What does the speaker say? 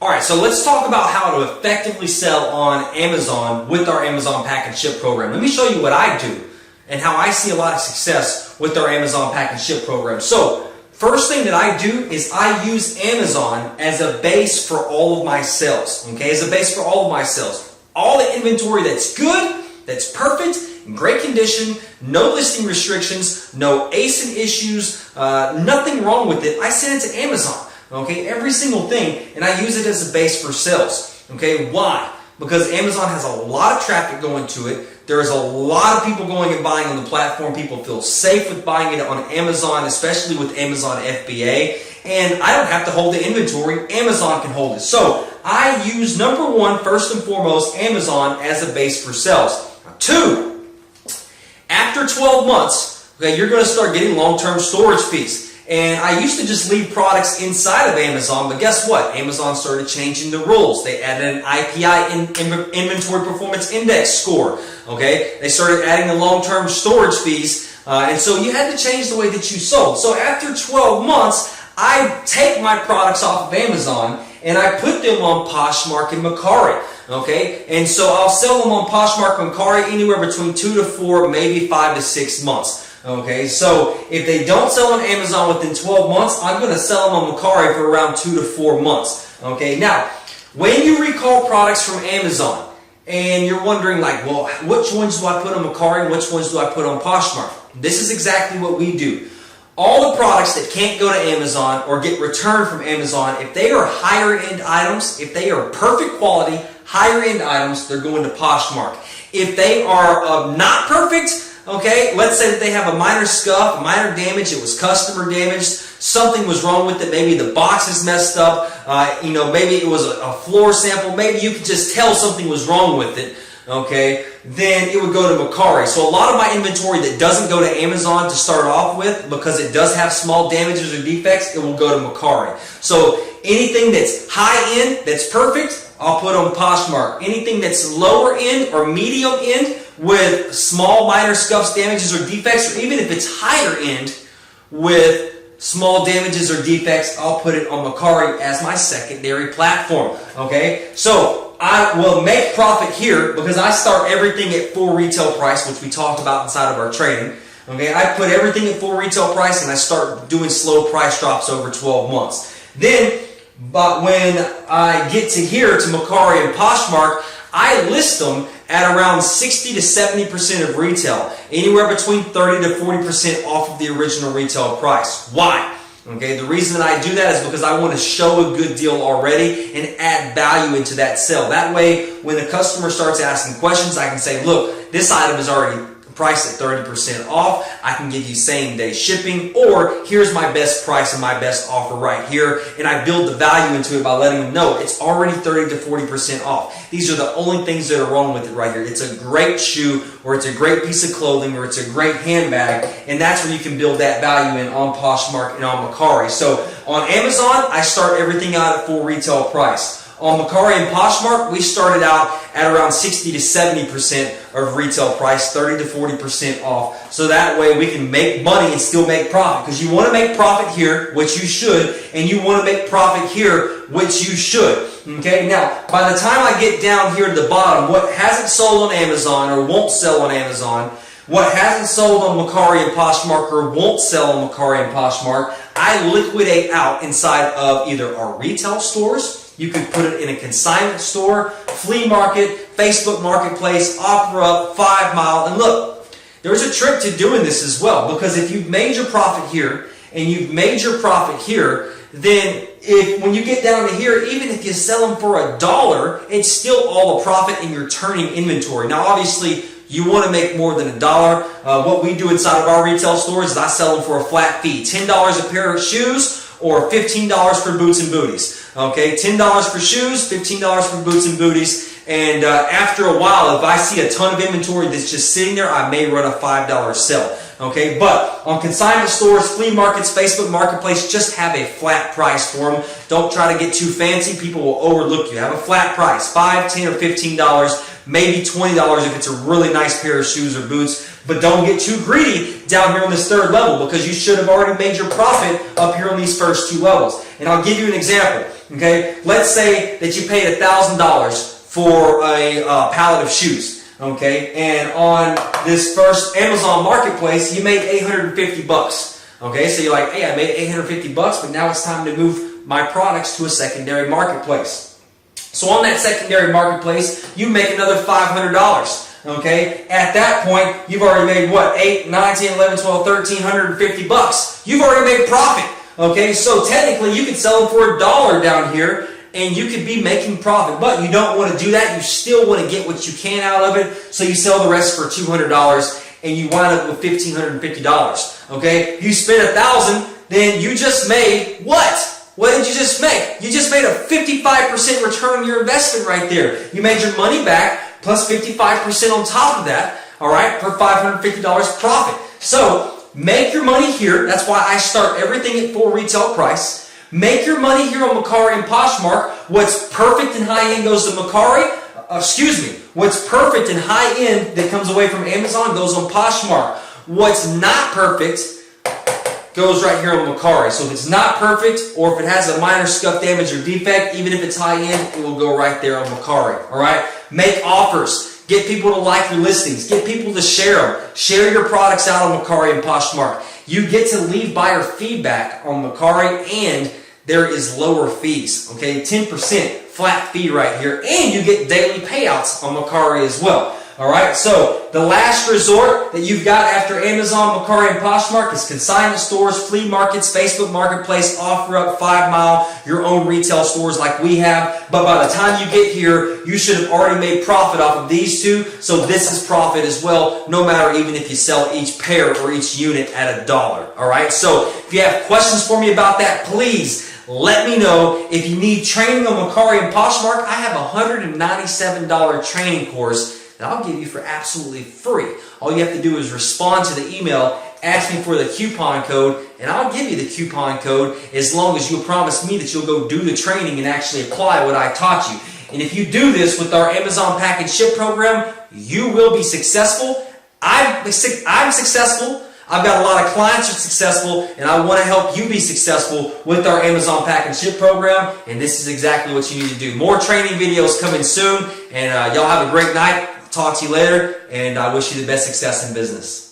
Alright, so let's talk about how to effectively sell on Amazon with our Amazon Pack and Ship program. Let me show you what I do and how I see a lot of success with our Amazon Pack and Ship program. So, first thing that I do is I use Amazon as a base for all of my sales. Okay, as a base for all of my sales. All the inventory that's good, that's perfect, in great condition, no listing restrictions, no ASIN issues, nothing wrong with it. I send it to Amazon. Okay, every single thing, and I use it as a base for sales. Okay, why? Because Amazon has a lot of traffic going to it. There's a lot of people going and buying on the platform. People feel safe with buying it on Amazon, especially with Amazon FBA. And I don't have to hold the inventory. Amazon can hold it. So I use, number one, first and foremost, Amazon as a base for sales. Now, two, after 12 months, okay, you're going to start getting long-term storage fees. And I used to just leave products inside of Amazon, but guess what? Amazon started changing the rules. They added an IPI, Inventory Performance Index score. Okay, they started adding the long-term storage fees, and so you had to change the way that you sold. So after 12 months, I take my products off of Amazon and I put them on Poshmark and Mercari. Okay, and so I'll sell them on Poshmark and Mercari anywhere between 2 to 4, maybe 5 to 6 months. Okay, so if they don't sell on Amazon within 12 months, I'm going to sell them on Mercari for around 2 to 4 months. Okay, now, when you recall products from Amazon, and you're wondering like, well, which ones do I put on Mercari and which ones do I put on Poshmark? This is exactly what we do. All the products that can't go to Amazon or get returned from Amazon, if they are higher end items, if they are perfect quality, higher end items, they're going to Poshmark. If they are not perfect, okay, let's say that they have a minor scuff, a minor damage, it was customer damaged, something was wrong with it, maybe the box is messed up, maybe it was a floor sample, maybe you could just tell something was wrong with it, okay, then it would go to Mercari. So a lot of my inventory that doesn't go to Amazon to start off with, because it does have small damages or defects, it will go to Mercari. So anything that's high end, that's perfect, I'll put on Poshmark. Anything that's lower end or medium end with small minor scuffs, damages, or defects, or even if it's higher end with small damages or defects, I'll put it on Mercari as my secondary platform. Okay, so I will make profit here because I start everything at full retail price, which we talked about inside of our training. Okay, I put everything at full retail price and I start doing slow price drops over 12 months. Then, but when I get to here, to Mercari and Poshmark, I list them at around 60 to 70% of retail, anywhere between 30 to 40% off of the original retail price. Why? Okay, the reason that I do that is because I want to show a good deal already and add value into that sale. That way, when the customer starts asking questions, I can say, look, this item is already priced at 30% off. I can give you same-day shipping, or here's my best price and my best offer right here, and I build the value into it by letting them know it's already 30 to 40% off. These are the only things that are wrong with it right here. It's a great shoe, or it's a great piece of clothing, or it's a great handbag, and that's where you can build that value in on Poshmark and on Mercari. So on Amazon, I start everything out at full retail price. On Mercari and Poshmark, we started out at around 60 to 70% of retail price, 30 to 40% off. So that way we can make money and still make profit. Because you want to make profit here, which you should, and you want to make profit here, which you should. Okay, now, by the time I get down here to the bottom, what hasn't sold on Amazon or won't sell on Amazon, what hasn't sold on Mercari and Poshmark or won't sell on Mercari and Poshmark, I liquidate out inside of either our retail stores. You could put it in a consignment store, flea market, Facebook Marketplace, OfferUp, 5 Mile. And look, there's a trick to doing this as well, because if you've made your profit here and you've made your profit here, then when you get down to here, even if you sell them for $1, it's still all a profit and you're turning inventory. Now, obviously, you want to make more than $1. What we do inside of our retail stores is I sell them for a flat fee, $10 a pair of shoes or $15 for boots and booties. Okay, $10 for shoes, $15 for boots and booties. And after a while, if I see a ton of inventory that's just sitting there, I may run a $5 sale. Okay, but on consignment stores, flea markets, Facebook Marketplace, just have a flat price for them. Don't try to get too fancy. People will overlook you. Have a flat price, $5, $10, or $15, maybe $20 if it's a really nice pair of shoes or boots. But don't get too greedy down here on this third level, because you should have already made your profit up here on these first two levels. And I'll give you an example. Okay, let's say that you paid $1,000 for a pallet of shoes. Okay, and on this first Amazon marketplace, you made 850 bucks. Okay, so you're like, hey, I made 850 bucks, but now it's time to move my products to a secondary marketplace. So on that secondary marketplace, you make another $500. Okay, at that point, you've already made what? 8, 9, 10, 11, 12, 13, 150 bucks. You've already made profit. Okay, so technically you could sell them for $1 down here and you could be making profit, but you don't want to do that. You still want to get what you can out of it, so you sell the rest for $200 and you wind up with $1,550. Okay, you spent $1,000, then you just made what? What did you just make? You just made a 55% return on your investment right there. You made your money back plus 55% on top of that, all right, for $550 profit. So make your money here. That's why I start everything at full retail price. Make your money here on Mercari and Poshmark. What's perfect and high end goes to Mercari. What's perfect and high end that comes away from Amazon goes on Poshmark. What's not perfect goes right here on Mercari. So if it's not perfect, or if it has a minor scuff damage or defect, even if it's high end, it will go right there on Mercari. All right. Make offers. Get people to like your listings. Get people to share them. Share your products out on Mercari and Poshmark. You get to leave buyer feedback on Mercari, and there is lower fees. Okay, 10% flat fee right here, and you get daily payouts on Mercari as well. All right, so the last resort that you've got after Amazon, Mercari, and Poshmark is consignment stores, flea markets, Facebook Marketplace, OfferUp, 5 Mile, your own retail stores like we have. But by the time you get here, you should have already made profit off of these two. So this is profit as well, no matter even if you sell each pair or each unit at $1. All right, so if you have questions for me about that, please let me know. If you need training on Mercari and Poshmark, I have a $197 training course that I'll give you for absolutely free. All you have to do is respond to the email, ask me for the coupon code, and I'll give you the coupon code as long as you'll promise me that you'll go do the training and actually apply what I taught you. And if you do this with our Amazon Pack and Ship program, you will be successful. I'm successful. I've got a lot of clients who are successful, and I want to help you be successful with our Amazon Pack and Ship program, and this is exactly what you need to do. More training videos coming soon, and y'all have a great night. Talk to you later, and I wish you the best success in business.